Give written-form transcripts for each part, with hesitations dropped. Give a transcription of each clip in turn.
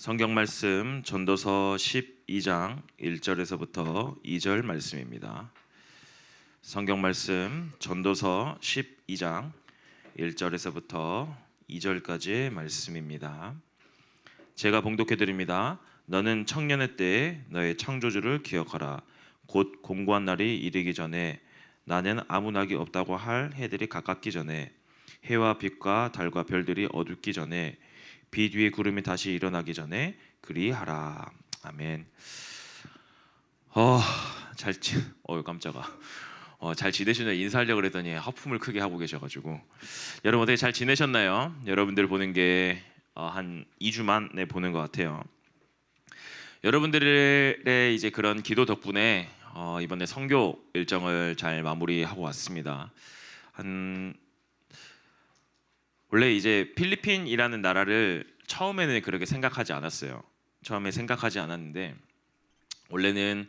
성경 말씀 전도서 12장 1절에서부터 2절 말씀입니다. 성경 말씀 전도서 12장 1절에서부터 2절까지의 말씀입니다. 제가 봉독해 드립니다. 너는 청년의 때에 너의 창조주를 기억하라. 곧 공고한 날이 이르기 전에, 나는 아무 낙이 없다고 할 해들이 가깝기 전에, 해와 빛과 달과 별들이 어둡기 전에, 빛 위에 구름이 다시 일어나기 전에 그리하라. 아멘. 깜짝아. 잘 지내시나요? 인사하려고 그랬더니 하품을 크게 하고 계셔가지고. 여러분 어떻게 잘 지내셨나요? 여러분들 보는 게 한 2주 만에 보는 것 같아요. 여러분들의 이제 그런 기도 덕분에 이번에 선교 일정을 잘 마무리하고 왔습니다. 원래 이제 필리핀이라는 나라를 처음에는 그렇게 생각하지 않았어요. 처음에 생각하지 않았는데 원래는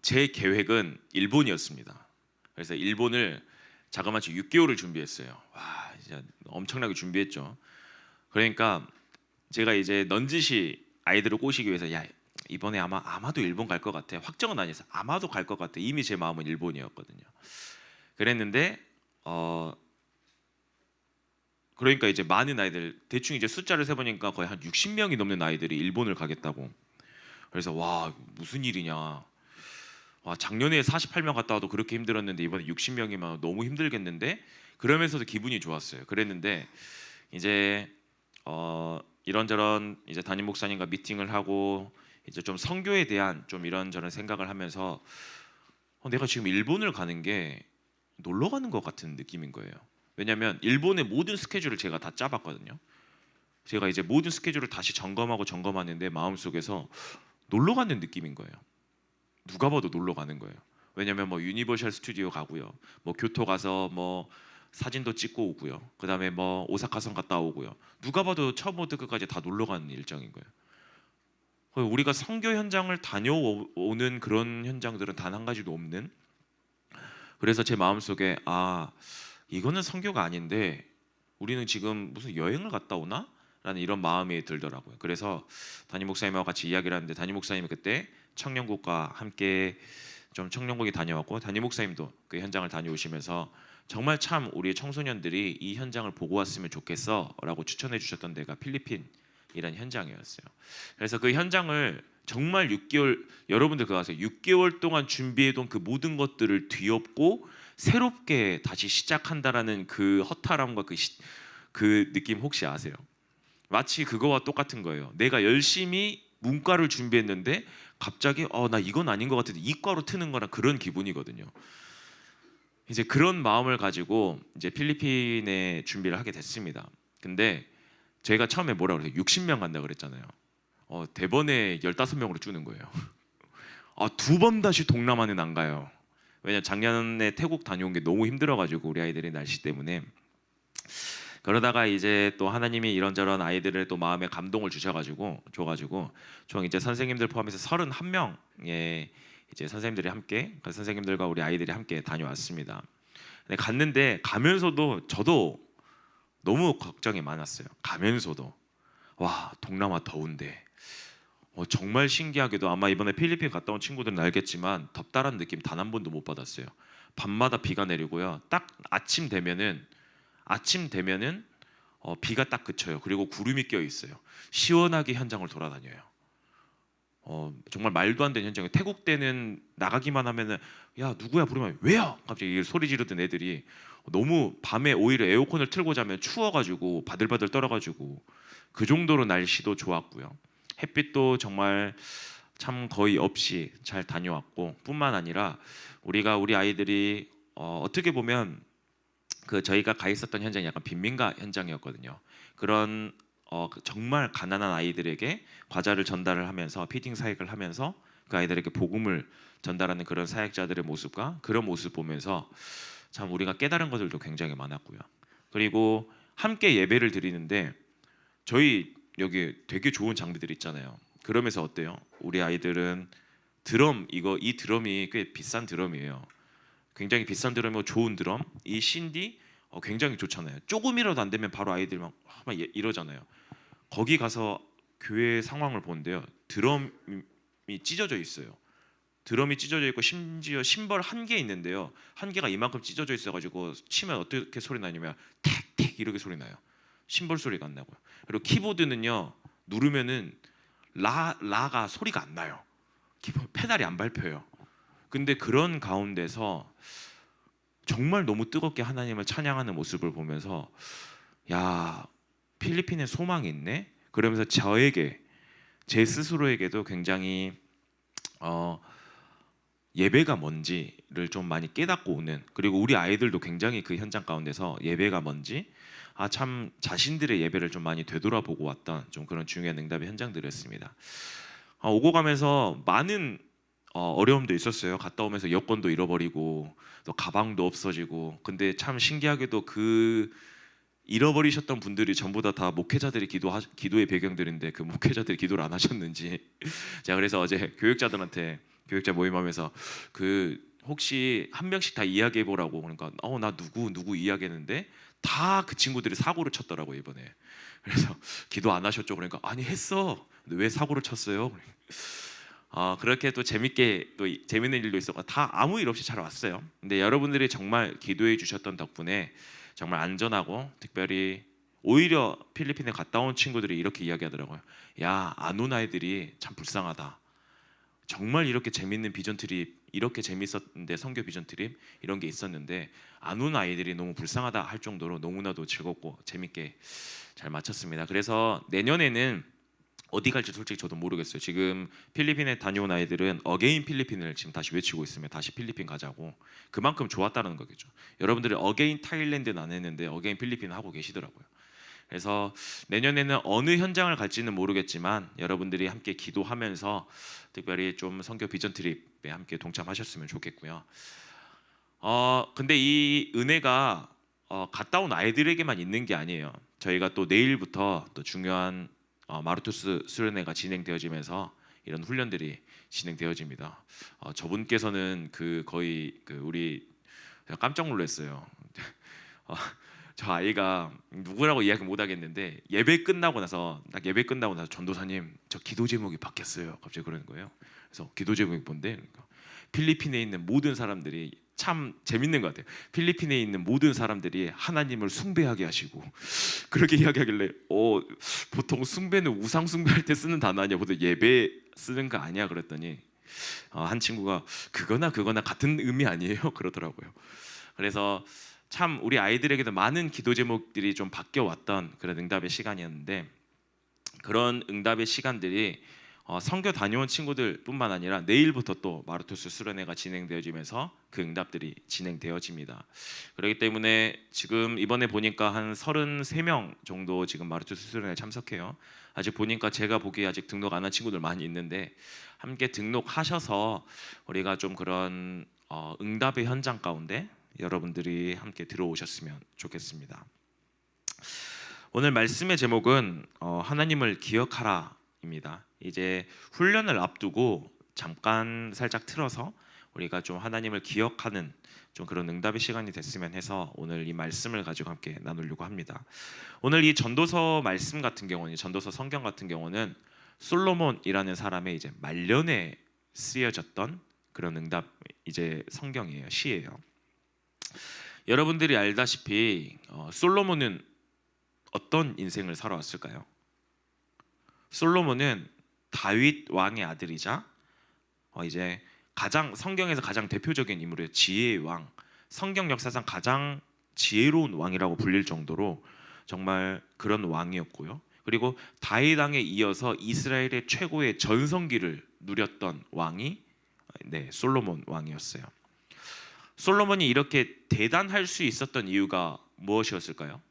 제 계획은 일본이었습니다. 그래서 일본을 자그마치 6개월을 준비했어요. 와, 진짜 엄청나게 준비했죠. 그러니까 제가 이제 넌지시 아이들을 꼬시기 위해서 이번에 아마도 일본 갈 것 같아. 확정은 아니었어요. 아마도 갈 것 같아. 이미 제 마음은 일본이었거든요. 그랬는데 그러니까 이제 많은 아이들, 대충 이제 숫자를 세보니까 거의 한 60명이 넘는 아이들이 일본을 가겠다고. 그래서 와, 무슨 일이냐. 와, 작년에 48명 갔다 와도 그렇게 힘들었는데 이번에 60명이면 너무 힘들겠는데, 그러면서도 기분이 좋았어요. 그랬는데 이제 이런저런 이제 담임 목사님과 미팅을 하고 이제 좀 선교에 대한 좀 이런저런 생각을 하면서 내가 지금 일본을 가는 게 놀러 가는 것 같은 느낌인 거예요. 왜냐하면 일본의 모든 스케줄을 제가 다 짜봤거든요. 제가 이제 모든 스케줄을 다시 점검하는데 마음속에서 놀러 가는 느낌인 거예요. 누가 봐도 놀러 가는 거예요. 왜냐하면 뭐 유니버셜 스튜디오 가고요, 뭐 교토 가서 뭐 사진도 찍고 오고요, 그 다음에 뭐 오사카성 갔다 오고요. 누가 봐도 처음부터 끝까지 다 놀러 가는 일정인 거예요. 우리가 선교 현장을 다녀오는 그런 현장들은 단 한 가지도 없는. 그래서 제 마음속에 이거는 선교가 아닌데 우리는 지금 무슨 여행을 갔다 오나? 라는 이런 마음이 들더라고요. 그래서 담임 목사님하고 같이 이야기를 하는데, 담임 목사님이 그때 청년국과 함께 좀 청년국에 다녀왔고, 담임 목사님도 그 현장을 다녀오시면서 정말 참 우리 청소년들이 이 현장을 보고 왔으면 좋겠어 라고 추천해 주셨던 데가 필리핀이라는 현장이었어요. 그래서 그 현장을 정말 6개월, 여러분들 그거 아세요? 6개월 동안 준비해둔 그 모든 것들을 뒤엎고 새롭게 다시 시작한다라는 그 허탈함과 그 느낌 혹시 아세요? 마치 그거와 똑같은 거예요. 내가 열심히 문과를 준비했는데 갑자기 나 이건 아닌 것 같은데 이과로 트는 거랑 그런 기분이거든요. 이제 그런 마음을 가지고 이제 필리핀에 준비를 하게 됐습니다. 근데 제가 처음에 뭐라 그랬어요? 60명 간다 그랬잖아요. 대번에 15명으로 주는 거예요. 2번 다시 동남아는 안 가요. 왜냐 작년에 태국 다녀온 게 너무 힘들어가지고 우리 아이들이 날씨 때문에. 그러다가 이제 또 하나님이 이런저런 아이들을 또 마음에 감동을 줘가지고 총 이제 선생님들 포함해서 31명의 이제 선생님들이 함께, 그 선생님들과 우리 아이들이 함께 다녀왔습니다. 근데 갔는데 가면서도 저도 너무 걱정이 많았어요. 가면서도 와, 동남아 더운데 정말 신기하게도 아마 이번에 필리핀 갔다 온 친구들은 알겠지만 덥다라는 느낌 단 한 번도 못 받았어요. 밤마다 비가 내리고요. 딱 아침 되면은 비가 딱 그쳐요. 그리고 구름이 껴 있어요. 시원하게 현장을 돌아다녀요. 정말 말도 안 되는 현장이에요. 태국 때는 나가기만 하면은 야 누구야 부르면 왜요? 갑자기 소리 지르던 애들이 너무 밤에 오히려 에어컨을 틀고 자면 추워가지고 바들바들 떨어가지고 그 정도로 날씨도 좋았고요. 햇빛도 정말 참 거의 없이 잘 다녀왔고, 뿐만 아니라 우리 아이들이 어떻게 보면 저희가 가 있었던 현장이 약간 빈민가 현장이었거든요. 그런 정말 가난한 아이들에게 과자를 전달을 하면서 피딩 사역을 하면서 그 아이들에게 복음을 전달하는 그런 사역자들의 모습과 그런 모습 보면서 참 우리가 깨달은 것들도 굉장히 많았고요. 그리고 함께 예배를 드리는데 저희 여기 되게 좋은 장비들 있잖아요. 그러면서 어때요? 우리 아이들은 이 드럼이 꽤 비싼 드럼이에요. 굉장히 비싼 드럼이고 좋은 드럼. 이 신디 굉장히 좋잖아요. 조금이라도 안 되면 바로 아이들 막 이러잖아요. 거기 가서 교회 상황을 보는데요. 드럼이 찢어져 있어요. 드럼이 찢어져 있고 심지어 심벌 한 개 있는데요. 한 개가 이만큼 찢어져 있어가지고 치면 어떻게 소리 나냐면 택택 이렇게 소리 나요. 심벌 소리가 안 나고요. 그리고 키보드는요 누르면은 라가 소리가 안 나요. 키보드 페달이 안 밟혀요. 근데 그런 가운데서 정말 너무 뜨겁게 하나님을 찬양하는 모습을 보면서 야 필리핀에 소망이 있네. 그러면서 저에게 제 스스로에게도 굉장히 예배가 뭔지를 좀 많이 깨닫고 오는, 그리고 우리 아이들도 굉장히 그 현장 가운데서 예배가 뭔지 참 자신들의 예배를 좀 많이 되돌아보고 왔던 좀 그런 중요한 응답의 현장들이었습니다. 오고 가면서 많은 어려움도 있었어요. 갔다 오면서 여권도 잃어버리고 또 가방도 없어지고. 근데 참 신기하게도 그 잃어버리셨던 분들이 전부 다 목회자들이 기도의 배경들인데 그 목회자들이 기도를 안 하셨는지 제가 그래서 어제 교육자들한테 교육자 모임하면서 그 혹시 한 명씩 다 이야기해 보라고, 그러니까 나 누구 이야기했는데 다 그 친구들이 사고를 쳤더라고요 이번에. 그래서 기도 안 하셨죠? 그러니까 아니 했어. 근데 왜 사고를 쳤어요? 그렇게 또 재밌게 또 재밌는 일도 있었고 다 아무 일 없이 잘 왔어요. 근데 여러분들이 정말 기도해 주셨던 덕분에 정말 안전하고, 특별히 오히려 필리핀에 갔다 온 친구들이 이렇게 이야기하더라고요. 야, 안 온 아이들이 참 불쌍하다. 정말 이렇게 재밌는 비전 트립, 이렇게 재밌었는데 선교 비전 트립 이런 게 있었는데 안 온 아이들이 너무 불쌍하다 할 정도로 너무나도 즐겁고 재밌게 잘 마쳤습니다. 그래서 내년에는 어디 갈지 솔직히 저도 모르겠어요. 지금 필리핀에 다녀온 아이들은 어게인 필리핀을 지금 다시 외치고 있으면 다시 필리핀 가자고. 그만큼 좋았다는 거겠죠. 여러분들이 어게인 타일랜드는 안 했는데 어게인 필리핀 하고 계시더라고요. 그래서 내년에는 어느 현장을 갈지는 모르겠지만 여러분들이 함께 기도하면서 특별히 좀 선교 비전 트립에 함께 동참하셨으면 좋겠고요. 근데 이 은혜가 갔다 온 아이들에게만 있는 게 아니에요. 저희가 또 내일부터 또 중요한 마르투스 수련회가 진행되어지면서 이런 훈련들이 진행되어집니다. 저분께서는 거의 우리 깜짝 놀랐어요. 저 아이가 누구라고 이야기 못 하겠는데 예배 끝나고 나서 전도사님 저 기도 제목이 바뀌었어요. 갑자기 그러는 거예요. 그래서 기도 제목이 뭔데? 그러니까 필리핀에 있는 모든 사람들이, 참 재밌는 것 같아요. 필리핀에 있는 모든 사람들이 하나님을 숭배하게 하시고 그렇게 이야기하길래 보통 숭배는 우상 숭배할 때 쓰는 단어 아니야? 보통 예배 쓰는 거 아니야? 그랬더니 한 친구가 그거나 같은 의미 아니에요? 그러더라고요. 그래서 참 우리 아이들에게도 많은 기도 제목들이 좀 바뀌어 왔던 그런 응답의 시간이었는데, 그런 응답의 시간들이 선교 다녀온 친구들뿐만 아니라 내일부터 또 마르투스 수련회가 진행되어지면서 그 응답들이 진행되어집니다. 그렇기 때문에 지금 이번에 보니까 한 33명 정도 지금 마르투스 수련회에 참석해요. 아직 보니까 제가 보기에 아직 등록 안 한 친구들 많이 있는데 함께 등록하셔서 우리가 좀 그런 응답의 현장 가운데 여러분들이 함께 들어오셨으면 좋겠습니다. 오늘 말씀의 제목은 하나님을 기억하라입니다. 이제 훈련을 앞두고 잠깐 살짝 틀어서 우리가 좀 하나님을 기억하는 좀 그런 응답의 시간이 됐으면 해서 오늘 이 말씀을 가지고 함께 나누려고 합니다. 오늘 이 전도서 말씀 같은 경우는, 전도서 성경 같은 경우는 솔로몬이라는 사람의 이제 말년에 쓰여졌던 그런 응답 이제 성경이에요, 시예요. 여러분들이 알다시피 솔로몬은 어떤 인생을 살아왔을까요? 솔로몬은 다윗 왕의 아들이자 이제 성경에서 가장 대표적인 인물이에요. 지혜의 왕, 성경 역사상 가장 지혜로운 왕이라고 불릴 정도로 정말 그런 왕이었고요. 그리고 다윗 왕에 이어서 이스라엘의 최고의 전성기를 누렸던 왕이 솔로몬 왕이었어요. 솔로몬이 이렇게 대단할 수 있었던 이유가 무엇이었을까요?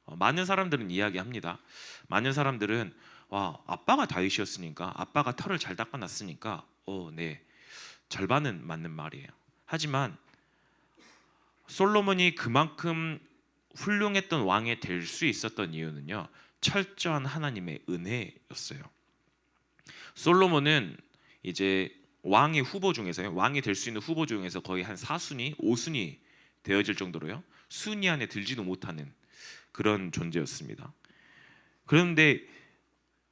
많은 사람들은 이야기합니다. 많은 사람들은 아빠가 다윗이었으니까, 아빠가 털을 잘 닦아놨으니까 네, 절반은 맞는 말이에요. 하지만 솔로몬이 그만큼 훌륭했던 왕이 될 수 있었던 이유는요, 철저한 하나님의 은혜였어요. 솔로몬은 이제 왕의 후보 중에서요, 왕이 될 수 있는 후보 중에서 거의 한 4순위, 5순위 되어질 정도로요, 순위 안에 들지도 못하는 그런 존재였습니다. 그런데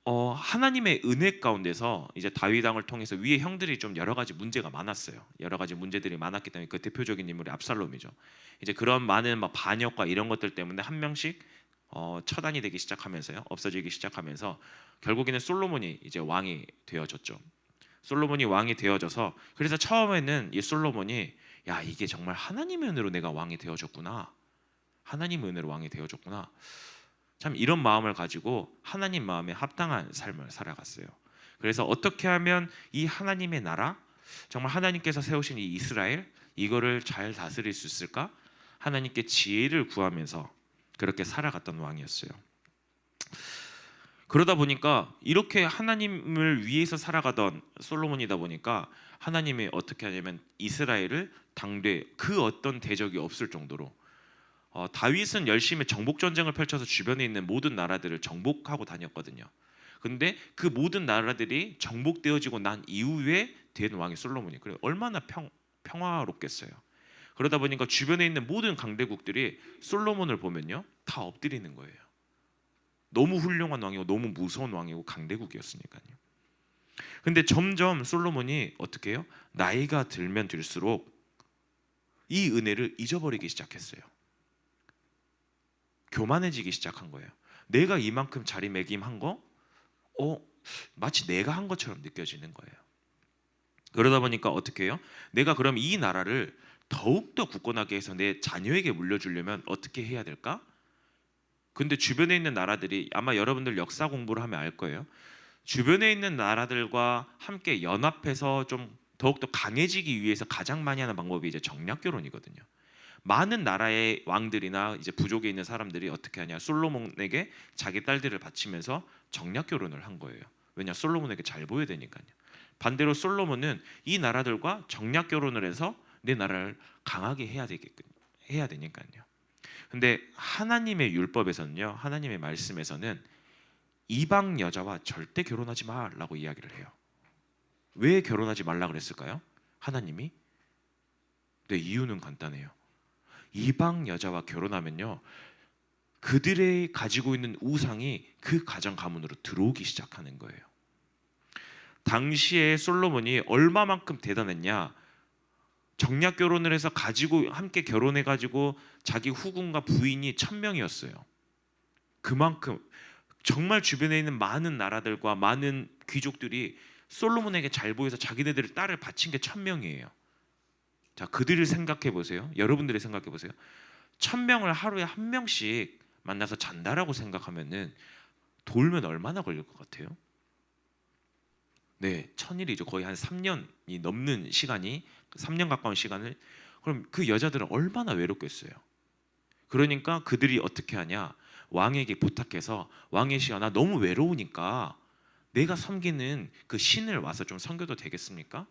하나님의 은혜 가운데서 이제 다윗 왕을 통해서 위에 형들이 좀 여러 가지 문제가 많았어요. 여러 가지 문제들이 많았기 때문에 그 대표적인 인물이 압살롬이죠. 이제 그런 많은 막 반역과 이런 것들 때문에 한 명씩 처단이 되기 시작하면서요, 없어지기 시작하면서 결국에는 솔로몬이 이제 왕이 되어졌죠. 솔로몬이 왕이 되어져서, 그래서 처음에는 이 솔로몬이, 야, 이게 정말 하나님의 은혜로 내가 왕이 되어졌구나, 하나님의 은혜로 왕이 되어졌구나, 참 이런 마음을 가지고 하나님 마음에 합당한 삶을 살아갔어요. 그래서 어떻게 하면 이 하나님의 나라, 정말 하나님께서 세우신 이 이스라엘, 이거를 잘 다스릴 수 있을까? 하나님께 지혜를 구하면서 그렇게 살아갔던 왕이었어요. 그러다 보니까 이렇게 하나님을 위해서 살아가던 솔로몬이다 보니까 하나님이 어떻게 하냐면 이스라엘을 당대 그 어떤 대적이 없을 정도로, 다윗은 열심히 정복 전쟁을 펼쳐서 주변에 있는 모든 나라들을 정복하고 다녔거든요. 근데 그 모든 나라들이 정복되어지고 난 이후에 된 왕이 솔로몬이, 그래 얼마나 평화롭겠어요. 그러다 보니까 주변에 있는 모든 강대국들이 솔로몬을 보면요, 다 엎드리는 거예요. 너무 훌륭한 왕이고 너무 무서운 왕이고 강대국이었으니까요. 근데 점점 솔로몬이 어떻게 해요? 나이가 들면 들수록 이 은혜를 잊어버리기 시작했어요. 교만해지기 시작한 거예요. 내가 이만큼 자리매김한 거, 마치 내가 한 것처럼 느껴지는 거예요. 그러다 보니까 어떻게 해요? 내가 그럼 이 나라를 더욱더 굳건하게 해서 내 자녀에게 물려주려면 어떻게 해야 될까? 근데 주변에 있는 나라들이, 아마 여러분들 역사 공부를 하면 알 거예요. 주변에 있는 나라들과 함께 연합해서 좀 더욱더 강해지기 위해서 가장 많이 하는 방법이 이제 정략 결혼이거든요. 많은 나라의 왕들이나 이제 부족에 있는 사람들이 어떻게 하냐, 솔로몬에게 자기 딸들을 바치면서 정략 결혼을 한 거예요. 왜냐, 솔로몬에게 잘 보여야 되니까요. 반대로 솔로몬은 이 나라들과 정략 결혼을 해서 내 나라를 강하게 해야 되니까요. 근데 하나님의 율법에서는요, 하나님의 말씀에서는 이방 여자와 절대 결혼하지 말라고 이야기를 해요. 왜 결혼하지 말라 그랬을까요? 하나님이? 네, 이유는 간단해요. 이방 여자와 결혼하면요, 그들의 가지고 있는 우상이 그 가정 가문으로 들어오기 시작하는 거예요. 당시에 솔로몬이 얼마만큼 대단했냐, 정략 결혼을 해서 가지고 함께 결혼해 가지고 자기 후궁과 부인이 1000명이었어요. 그만큼 정말 주변에 있는 많은 나라들과 많은 귀족들이 솔로몬에게 잘 보여서 자기네들의 딸을 바친 게 1000명이에요. 자, 그들을 생각해 보세요. 여러분들이 생각해 보세요. 1000명을 하루에 한 명씩 만나서 잔다라고 생각하면은 돌면 얼마나 걸릴 것 같아요? 네, 1000일이죠. 거의 한 3년이 넘는 시간이, 3년 가까운 시간을, 그럼 그 여자들은 얼마나 외롭겠어요. 그러니까 그들이 어떻게 하냐, 왕에게 부탁해서, 왕의 시여, 나 너무 외로우니까 내가 섬기는 그 신을 와서 좀 섬겨도 되겠습니까?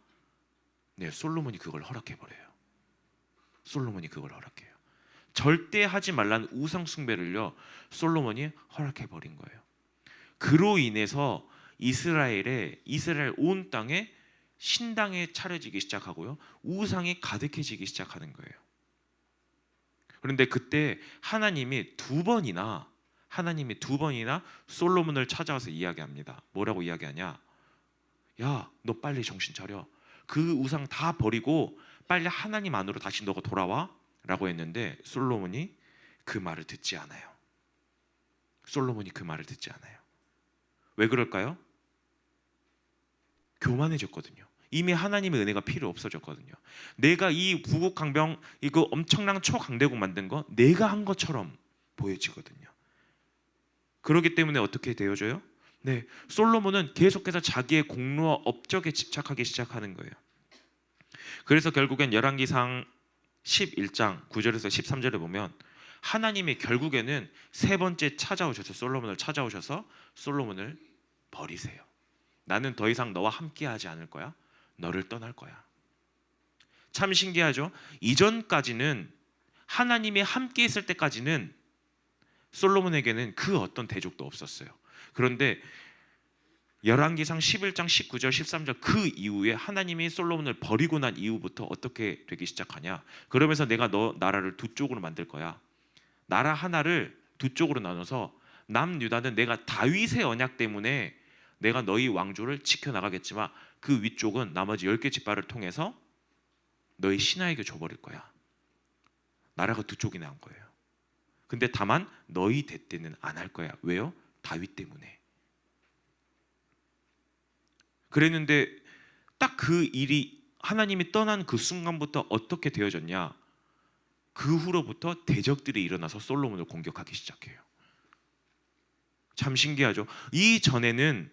네, 솔로몬이 그걸 허락해 버려요. 솔로몬이 그걸 허락해요. 절대 하지 말라는 우상 숭배를요, 솔로몬이 허락해 버린 거예요. 그로 인해서 이스라엘 온 땅에 신당에 차려지기 시작하고요, 우상이 가득해지기 시작하는 거예요. 그런데 그때 하나님이 두 번이나 솔로몬을 찾아와서 이야기합니다. 뭐라고 이야기하냐? 야, 너 빨리 정신 차려. 그 우상 다 버리고 빨리 하나님 안으로 다시 너가 돌아와 라고 했는데 솔로몬이 그 말을 듣지 않아요. 솔로몬이 그 말을 듣지 않아요. 왜 그럴까요? 교만해졌거든요. 이미 하나님의 은혜가 필요 없어졌거든요. 내가 이 부국강병, 이거 엄청난 초강대국 만든 거 내가 한 것처럼 보여지거든요. 그렇기 때문에 어떻게 되어져요? 네, 솔로몬은 계속해서 자기의 공로와 업적에 집착하기 시작하는 거예요. 그래서 결국엔 열왕기상 11장 9절에서 13절에 보면 하나님이 결국에는 세 번째 찾아오셔서 솔로몬을 찾아오셔서 솔로몬을 버리세요. 나는 더 이상 너와 함께하지 않을 거야. 너를 떠날 거야. 참 신기하죠? 이전까지는 하나님이 함께 있을 때까지는 솔로몬에게는 그 어떤 대적도 없었어요. 그런데 열왕기상 11장 19절 13절 그 이후에 하나님이 솔로몬을 버리고 난 이후부터 어떻게 되기 시작하냐? 그러면서 내가 너 나라를 두 쪽으로 만들 거야. 나라 하나를 두 쪽으로 나눠서 남유다는 내가 다윗의 언약 때문에 내가 너희 왕조를 지켜나가겠지만 그 위쪽은 나머지 10개 지파를 통해서 너희 신하에게 줘버릴 거야. 나라가 두 쪽이 난 거예요. 근데 다만 너희 대 때는 안 할 거야. 왜요? 다윗 때문에. 그랬는데 딱 그 일이 하나님이 떠난 그 순간부터 어떻게 되어졌냐? 그 후로부터 대적들이 일어나서 솔로몬을 공격하기 시작해요. 참 신기하죠. 이 전에는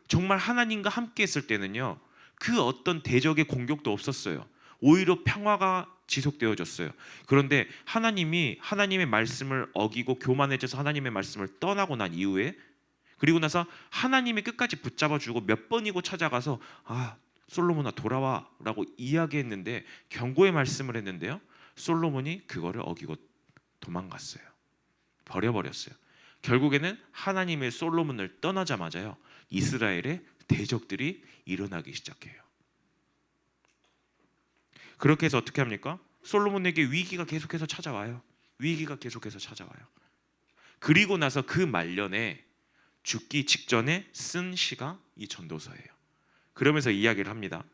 정말 하나님과 함께 했을 때는요, 그 어떤 대적의 공격도 없었어요. 오히려 평화가 지속되어졌어요. 그런데 하나님이 하나님의 말씀을 어기고 교만해져서 하나님의 말씀을 떠나고 난 이후에, 그리고 나서 하나님이 끝까지 붙잡아주고 몇 번이고 찾아가서 솔로몬아 돌아와 라고 이야기했는데, 경고의 말씀을 했는데요, 솔로몬이 그거를 어기고 도망갔어요. 버려버렸어요. 결국에는 하나님의 솔로몬을 떠나자마자요, 이스라엘의 대적들이 일어나기 시작해요. 그렇게 해서 어떻게 합니까? 솔로몬에게 위기가 계속해서 찾아와요. 위기가 계속해서 찾아와요. 그리고 나서 그 말년에 죽기 직전에 쓴 시가 이 전도서예요. 그러면서 이야기를 합니다.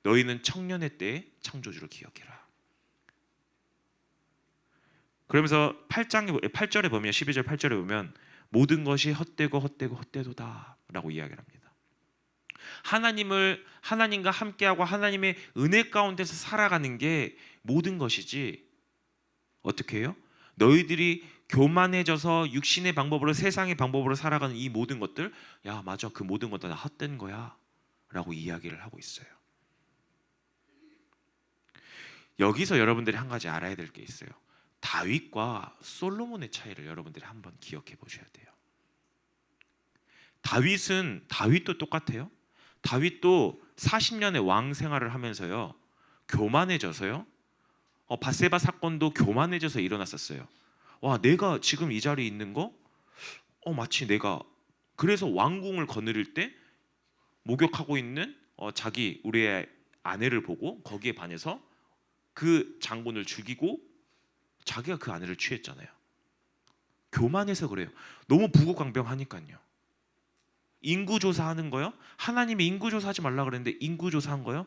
너희는 청년의 때의 창조주를 기억해라. 그러면서 8절에 보면, 12절 8절에 보면 모든 것이 헛되고 헛되고 헛되도다 라고 이야기를 합니다. 하나님과 함께하고 하나님의 은혜 가운데서 살아가는 게 모든 것이지, 어떻게 해요? 너희들이 교만해져서 육신의 방법으로, 세상의 방법으로 살아가는 이 모든 것들, 야 맞아, 그 모든 것 다 헛된 거야 라고 이야기를 하고 있어요. 여기서 여러분들이 한 가지 알아야 될 게 있어요. 다윗과 솔로몬의 차이를 여러분들이 한번 기억해 보셔야 돼요. 다윗도 똑같아요. 다윗도 40년의 왕 생활을 하면서요, 교만해져서요, 밧세바 사건도 교만해져서 일어났었어요. 와, 내가 지금 이 자리에 있는 거, 마치 내가, 그래서 왕궁을 거느릴 때 목욕하고 있는 우리의 아내를 보고 거기에 반해서 그 장군을 죽이고 자기가 그 아내를 취했잖아요. 교만해서 그래요. 너무 부고강병하니까요. 인구조사하는 거요? 하나님이 인구조사하지 말라 그랬는데 인구조사한 거요?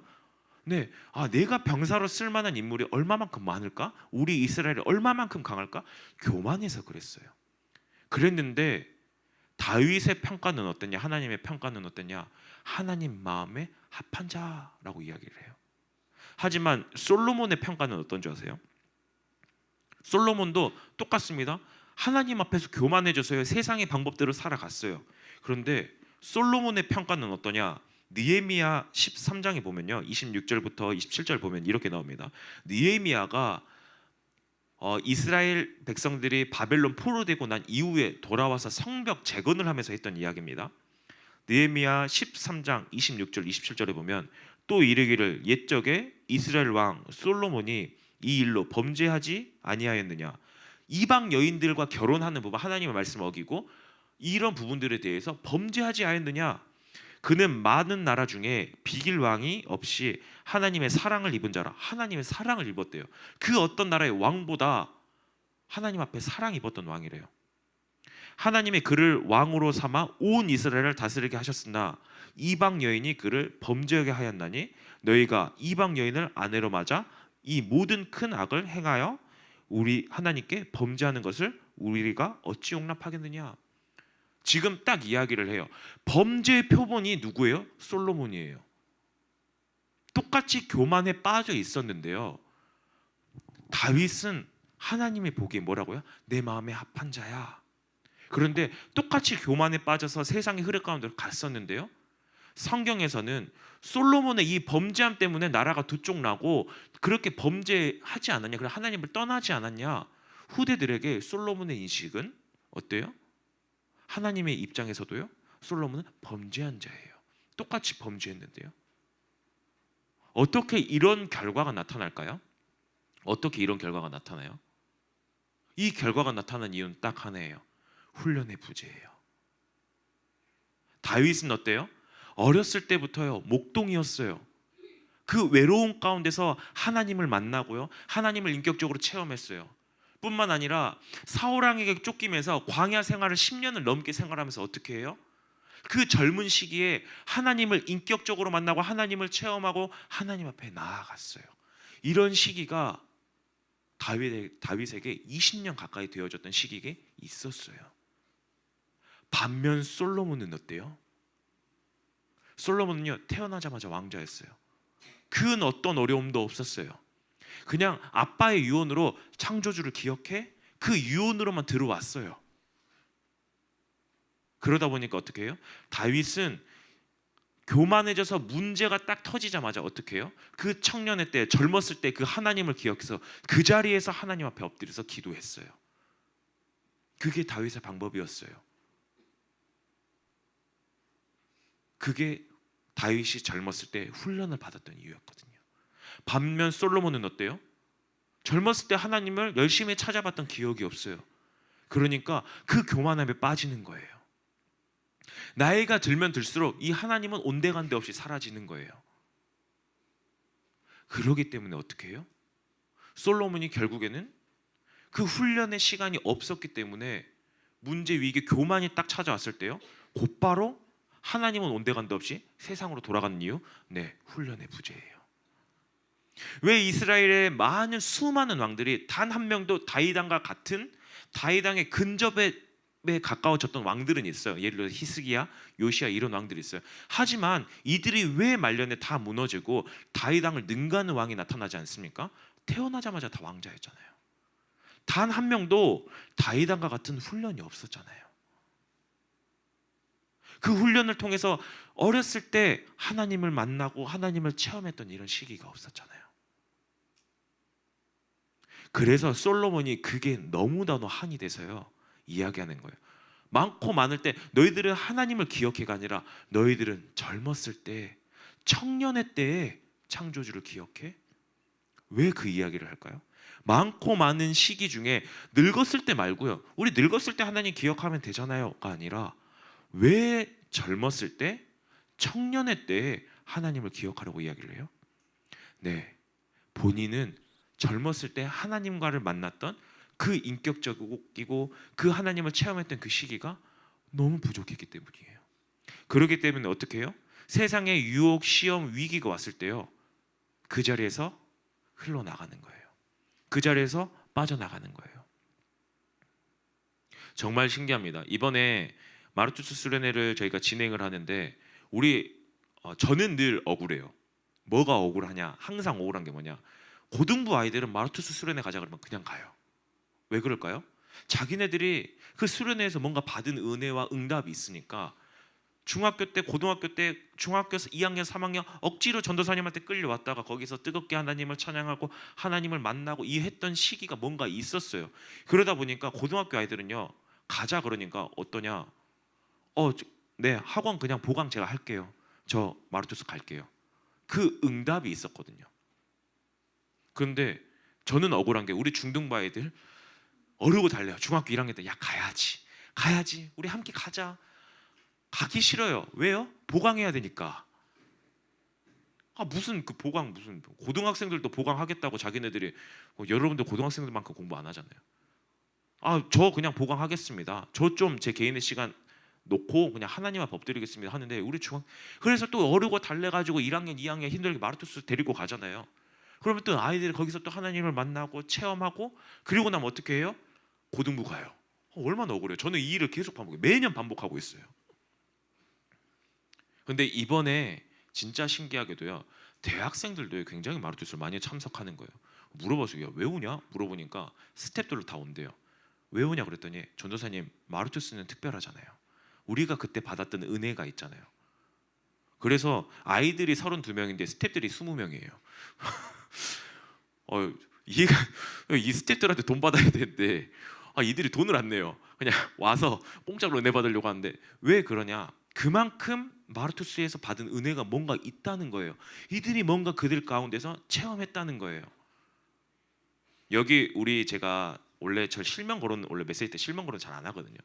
네, 내가 병사로 쓸만한 인물이 얼마만큼 많을까? 우리 이스라엘이 얼마만큼 강할까? 교만해서 그랬어요. 그랬는데 다윗의 평가는 어떠냐? 하나님의 평가는 어떠냐? 하나님 마음에 합한 자라고 이야기를 해요. 하지만 솔로몬의 평가는 어떤지 아세요? 솔로몬도 똑같습니다. 하나님 앞에서 교만해져서요, 세상의 방법대로 살아갔어요. 그런데 솔로몬의 평가는 어떠냐? 느헤미야 13장에 보면요, 26절부터 27절 보면 이렇게 나옵니다. 느헤미야가 이스라엘 백성들이 바벨론 포로되고 난 이후에 돌아와서 성벽 재건을 하면서 했던 이야기입니다. 느헤미야 13장 26절 27절에 보면, 또 이르기를 옛적에 이스라엘 왕 솔로몬이 이 일로 범죄하지 아니하였느냐? 이방 여인들과 결혼하는 부분, 하나님의 말씀을 어기고 이런 부분들에 대해서 범죄하지 않았느냐? 그는 많은 나라 중에 비길 왕이 없이 하나님의 사랑을 입은 자라. 하나님의 사랑을 입었대요. 그 어떤 나라의 왕보다 하나님 앞에 사랑 입었던 왕이래요. 하나님의 그를 왕으로 삼아 온 이스라엘을 다스리게 하셨으나 이방 여인이 그를 범죄하게 하였나니 너희가 이방 여인을 아내로 맞아 이 모든 큰 악을 행하여 우리 하나님께 범죄하는 것을 우리가 어찌 용납하겠느냐? 지금 딱 이야기를 해요. 범죄의 표본이 누구예요? 솔로몬이에요. 똑같이 교만에 빠져 있었는데요, 다윗은 하나님이 보기에 뭐라고요? 내 마음에 합한 자야. 그런데 똑같이 교만에 빠져서 세상의 흐름 가운데 갔었는데요, 성경에서는 솔로몬의 이 범죄함 때문에 나라가 두 쪽 나고 그렇게 범죄하지 않았냐, 그래 하나님을 떠나지 않았냐, 후대들에게 솔로몬의 인식은 어때요? 하나님의 입장에서도요, 솔로몬은 범죄한 자예요. 똑같이 범죄했는데요. 어떻게 이런 결과가 나타날까요? 어떻게 이런 결과가 나타나요? 이 결과가 나타난 이유는 딱 하나예요. 훈련의 부재예요. 다윗은 어때요? 어렸을 때부터요, 목동이었어요. 그 외로움 가운데서 하나님을 만나고요, 하나님을 인격적으로 체험했어요. 뿐만 아니라 사울 왕에게 쫓기면서 광야 생활을 10년을 넘게 생활하면서 어떻게 해요? 그 젊은 시기에 하나님을 인격적으로 만나고 하나님을 체험하고 하나님 앞에 나아갔어요. 이런 시기가 다윗에게 20년 가까이 되어졌던 시기가 있었어요. 반면 솔로몬은 어때요? 솔로몬은요, 태어나자마자 왕자였어요. 그 어떤 어려움도 없었어요. 그냥 아빠의 유언으로 창조주를 기억해 그 유언으로만 들어왔어요. 그러다 보니까 어떻게 해요? 다윗은 교만해져서 문제가 딱 터지자마자 어떻게 해요? 그 청년의 때, 젊었을 때 그 하나님을 기억해서 그 자리에서 하나님 앞에 엎드려서 기도했어요. 그게 다윗의 방법이었어요. 그게 다윗이 젊었을 때 훈련을 받았던 이유였거든요. 반면 솔로몬은 어때요? 젊었을 때 하나님을 열심히 찾아봤던 기억이 없어요. 그러니까 그 교만함에 빠지는 거예요. 나이가 들면 들수록 이 하나님은 온데간데 없이 사라지는 거예요. 그러기 때문에 어떻게 해요? 솔로몬이 결국에는 그 훈련의 시간이 없었기 때문에 문제 위기 교만이 딱 찾아왔을 때요, 곧바로 하나님은 온데간데 없이 세상으로 돌아가는 이유? 네, 훈련의 부재예요. 왜 이스라엘의 수많은 왕들이 단 한 명도 다윗 왕과 같은 다윗 왕의 근접에 가까워졌던 왕들은 있어요. 예를 들어 히스기야, 요시야 이런 왕들이 있어요. 하지만 이들이 왜 말년에 다 무너지고 다윗 왕을 능가하는 왕이 나타나지 않습니까? 태어나자마자 다 왕자였잖아요. 단 한 명도 다윗 왕과 같은 훈련이 없었잖아요. 그 훈련을 통해서 어렸을 때 하나님을 만나고 하나님을 체험했던 이런 시기가 없었잖아요. 그래서 솔로몬이 그게 너무나도 한이 돼서요, 이야기하는 거예요. 많고 많을 때 너희들은 하나님을 기억해가 아니라 너희들은 젊었을 때, 청년의 때에 창조주를 기억해? 왜 그 이야기를 할까요? 많고 많은 시기 중에 늙었을 때 말고요, 우리 늙었을 때 하나님 기억하면 되잖아요가 아니라 왜 젊었을 때, 청년의 때에 하나님을 기억하라고 이야기를 해요? 네, 본인은 젊었을 때 하나님과를 만났던 그 인격적이고 그 하나님을 체험했던 그 시기가 너무 부족했기 때문이에요. 그렇기 때문에 어떻게 해요? 세상에 유혹, 시험, 위기가 왔을 때요, 그 자리에서 흘러나가는 거예요. 그 자리에서 빠져나가는 거예요. 정말 신기합니다. 이번에 마르투스 수련회를 저희가 진행을 하는데 저는 늘 억울해요. 뭐가 억울하냐? 항상 억울한 게 뭐냐? 고등부 아이들은 마르투스 수련회 가자 그러면 그냥 가요. 왜 그럴까요? 자기네들이 그 수련회에서 뭔가 받은 은혜와 응답이 있으니까 중학교 때, 고등학교 때, 중학교에서 2학년, 3학년 억지로 전도사님한테 끌려왔다가 거기서 뜨겁게 하나님을 찬양하고 하나님을 만나고 이했던 시기가 뭔가 있었어요. 그러다 보니까 고등학교 아이들은요, 가자 그러니까 어떠냐? 네, 학원 그냥 보강 제가 할게요. 저 마르투스 갈게요. 그 응답이 있었거든요. 그런데 저는 억울한 게 우리 중등부 아이들 어르고 달래요. 중학교 1학년 때, 야 가야지 우리 함께 가자. 가기 싫어요. 왜요? 보강해야 되니까. 무슨 그 보강, 무슨 고등학생들도 보강하겠다고 자기네들이, 여러분들 고등학생들만큼 공부 안 하잖아요. 저 그냥 보강하겠습니다. 저 좀 제 개인의 시간 놓고 그냥 하나님 앞 엎드리겠습니다 하는데 그래서 또 어르고 달래가지고 1학년 2학년 힘들게 마르투스 데리고 가잖아요. 그러면 또 아이들이 거기서 또 하나님을 만나고 체험하고, 그리고 나면 어떻게 해요? 고등부 가요. 얼마나 억울해요. 저는 이 일을 계속 매년 반복하고 있어요. 근데 이번에 진짜 신기하게도요, 대학생들도 굉장히 마르투스를 많이 참석하는 거예요. 물어봤어요. 왜 오냐? 물어보니까 스태프들로 다 온대요. 왜 오냐 그랬더니, 전도사님 마르투스는 특별하잖아요. 우리가 그때 받았던 은혜가 있잖아요. 그래서 아이들이 32명인데 스태프들이 20명이에요. 이 스태프들한테 돈 받아야 되는데 이들이 돈을 안 내요. 그냥 와서 공짜로 은혜 받으려고 하는데, 왜 그러냐? 그만큼 마르투스에서 받은 은혜가 뭔가 있다는 거예요. 이들이 뭔가 그들 가운데서 체험했다는 거예요. 여기 제가 원래 저 실명 거론, 원래 메시지 때 실명 거론 잘 안 하거든요.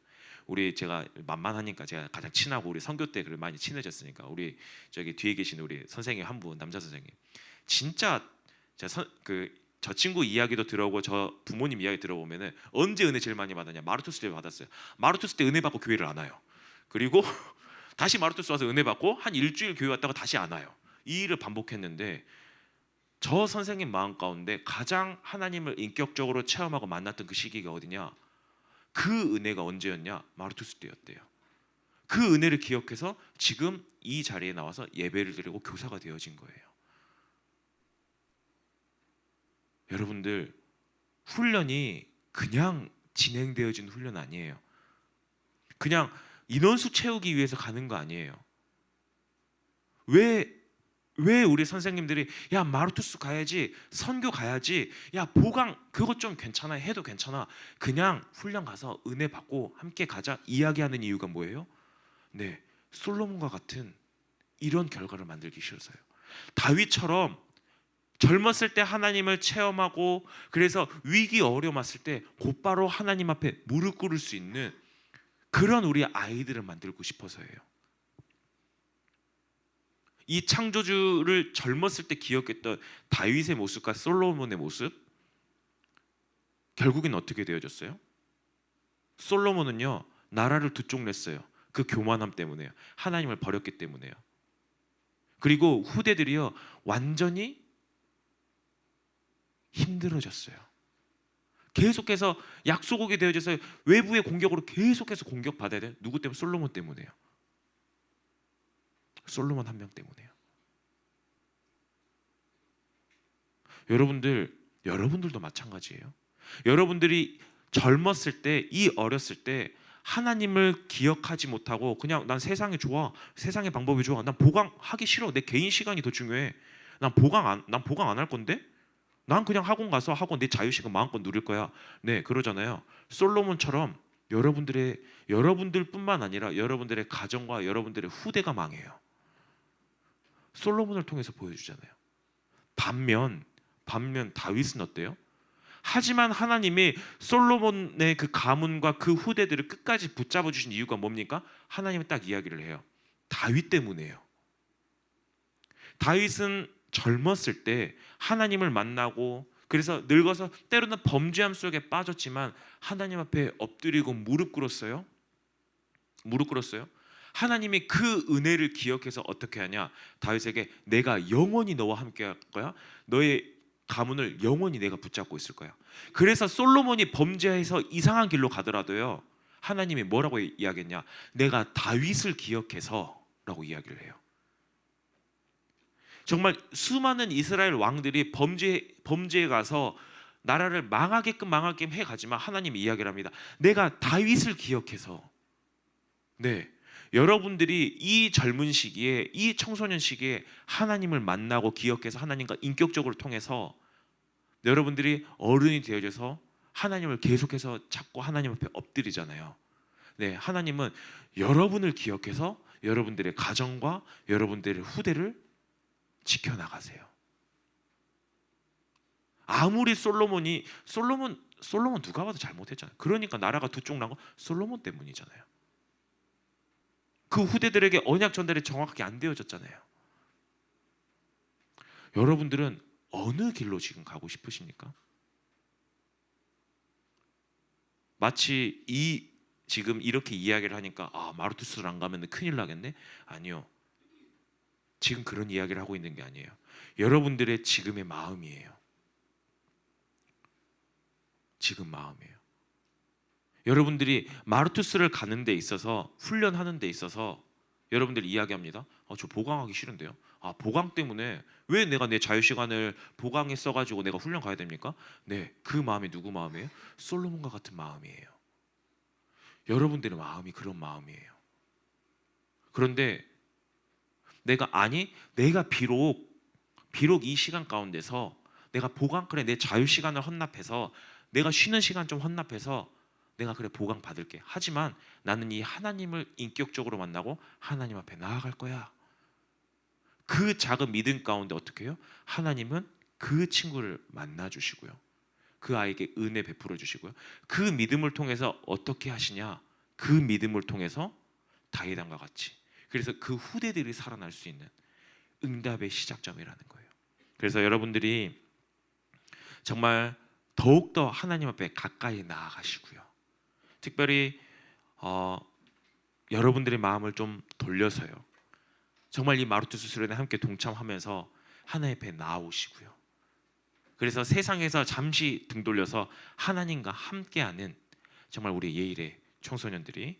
제가 만만하니까 제가 가장 친하고 우리 선교 때 많이 친해졌으니까, 우리 저기 뒤에 계신 우리 선생님 한 분, 남자 선생님, 진짜 저 친구 이야기도 들어오고 저 부모님 이야기 들어보면은 언제 은혜 제일 많이 받았냐? 마르투스 때 받았어요. 마르투스 때 은혜 받고 교회를 안 와요. 그리고 다시 마르투스 와서 은혜 받고 한 일주일 교회 왔다가 다시 안 와요. 이 일을 반복했는데 저 선생님 마음 가운데 가장 하나님을 인격적으로 체험하고 만났던 그 시기가 어디냐? 그 은혜가 언제였냐? 마르투스 때였대요. 그 은혜를 기억해서 지금 이 자리에 나와서 예배를 드리고 교사가 되어진 거예요. 여러분들, 훈련이 그냥 진행되어진 훈련 아니에요. 그냥 인원수 채우기 위해서 가는 거 아니에요. 왜 우리 선생님들이 야 마르투스 가야지, 선교 가야지, 야 보강 그것 좀 괜찮아, 해도 괜찮아, 그냥 훈련 가서 은혜 받고 함께 가자 이야기하는 이유가 뭐예요? 네, 솔로몬과 같은 이런 결과를 만들기 싫어서요. 다윗처럼 젊었을 때 하나님을 체험하고 그래서 위기 어려움 왔을 때 곧바로 하나님 앞에 무릎 꿇을 수 있는 그런 우리 아이들을 만들고 싶어서예요. 이 창조주를 젊었을 때 기억했던 다윗의 모습과 솔로몬의 모습, 결국엔 어떻게 되어졌어요? 솔로몬은요, 나라를 두 쪽 냈어요. 그 교만함 때문에요. 하나님을 버렸기 때문에요. 그리고 후대들이요, 완전히 힘들어졌어요. 계속해서 약소국이 되어져서 외부의 공격으로 계속해서 공격받아야 돼요. 누구 때문에? 솔로몬 때문에요. 솔로몬 한 명 때문에요. 여러분들도 마찬가지예요. 여러분들이 젊었을 때, 이 어렸을 때 하나님을 기억하지 못하고 그냥 난 세상이 좋아, 세상의 방법이 좋아, 난 보강하기 싫어, 내 개인 시간이 더 중요해, 난 보강 안 할 건데, 난 그냥 학원 가서 학원 내 자유시간 마음껏 누릴 거야. 네, 그러잖아요. 솔로몬처럼 여러분들뿐만 아니라 여러분들의 가정과 여러분들의 후대가 망해요. 솔로몬을 통해서 보여주잖아요. 반면 다윗은 어때요? 하지만 하나님이 솔로몬의 그 가문과 그 후대들을 끝까지 붙잡아 주신 이유가 뭡니까? 하나님은 딱 이야기를 해요. 다윗 때문이에요. 다윗은 젊었을 때 하나님을 만나고 그래서 늙어서 때로는 범죄함 속에 빠졌지만 하나님 앞에 엎드리고 무릎 꿇었어요. 하나님이 그 은혜를 기억해서 어떻게 하냐? 다윗에게 내가 영원히 너와 함께 할 거야. 너의 가문을 영원히 내가 붙잡고 있을 거야. 그래서 솔로몬이 범죄해서 이상한 길로 가더라도요, 하나님이 뭐라고 이야기했냐? 내가 다윗을 기억해서라고 이야기를 해요. 정말 수많은 이스라엘 왕들이 범죄에 가서 나라를 망하게끔 해가지만 하나님이 이야기를 합니다. 내가 다윗을 기억해서. 네, 여러분들이 이 젊은 시기에, 이 청소년 시기에 하나님을 만나고 기억해서 하나님과 인격적으로 통해서 여러분들이 어른이 되어져서 하나님을 계속해서 찾고 하나님 앞에 엎드리잖아요. 네, 하나님은 여러분을 기억해서 여러분들의 가정과 여러분들의 후대를 지켜나가세요. 아무리 솔로몬 누가 봐도 잘못했잖아요. 그러니까 나라가 두 쪽 나고 솔로몬 때문이잖아요. 그 후대들에게 언약 전달이 정확하게 안 되어졌잖아요. 여러분들은 어느 길로 지금 가고 싶으십니까? 마치 지금 이렇게 이야기를 하니까 마르투스를 안 가면 큰일 나겠네? 아니요. 지금 그런 이야기를 하고 있는 게 아니에요. 여러분들의 지금의 마음이에요. 지금 마음이에요. 여러분들이 마르투스를 가는 데 있어서, 훈련하는 데 있어서 여러분들이 이야기합니다. 저 보강하기 싫은데요. 보강 때문에 왜 내가 내 자유시간을 보강에 써가지고 내가 훈련 가야 됩니까? 네, 그 마음이 누구 마음이에요? 솔로몬과 같은 마음이에요. 여러분들의 마음이 그런 마음이에요. 그런데 내가 비록 이 시간 가운데서 내가 내 자유시간을 헌납해서 내가 쉬는 시간 좀 헌납해서 내가 보강 받을게. 하지만 나는 이 하나님을 인격적으로 만나고 하나님 앞에 나아갈 거야. 그 작은 믿음 가운데 어떻게 해요? 하나님은 그 친구를 만나 주시고요, 그 아이에게 은혜 베풀어 주시고요, 그 믿음을 통해서 어떻게 하시냐? 그 믿음을 통해서 다윗왕과 같이, 그래서 그 후대들이 살아날 수 있는 응답의 시작점이라는 거예요. 그래서 여러분들이 정말 더욱더 하나님 앞에 가까이 나아가시고요, 특별히 여러분들의 마음을 좀 돌려서요. 정말 이 마루트 수술에 함께 동참하면서 하나의 배 나아오시고요. 그래서 세상에서 잠시 등 돌려서 하나님과 함께하는 정말 우리 예일의 청소년들이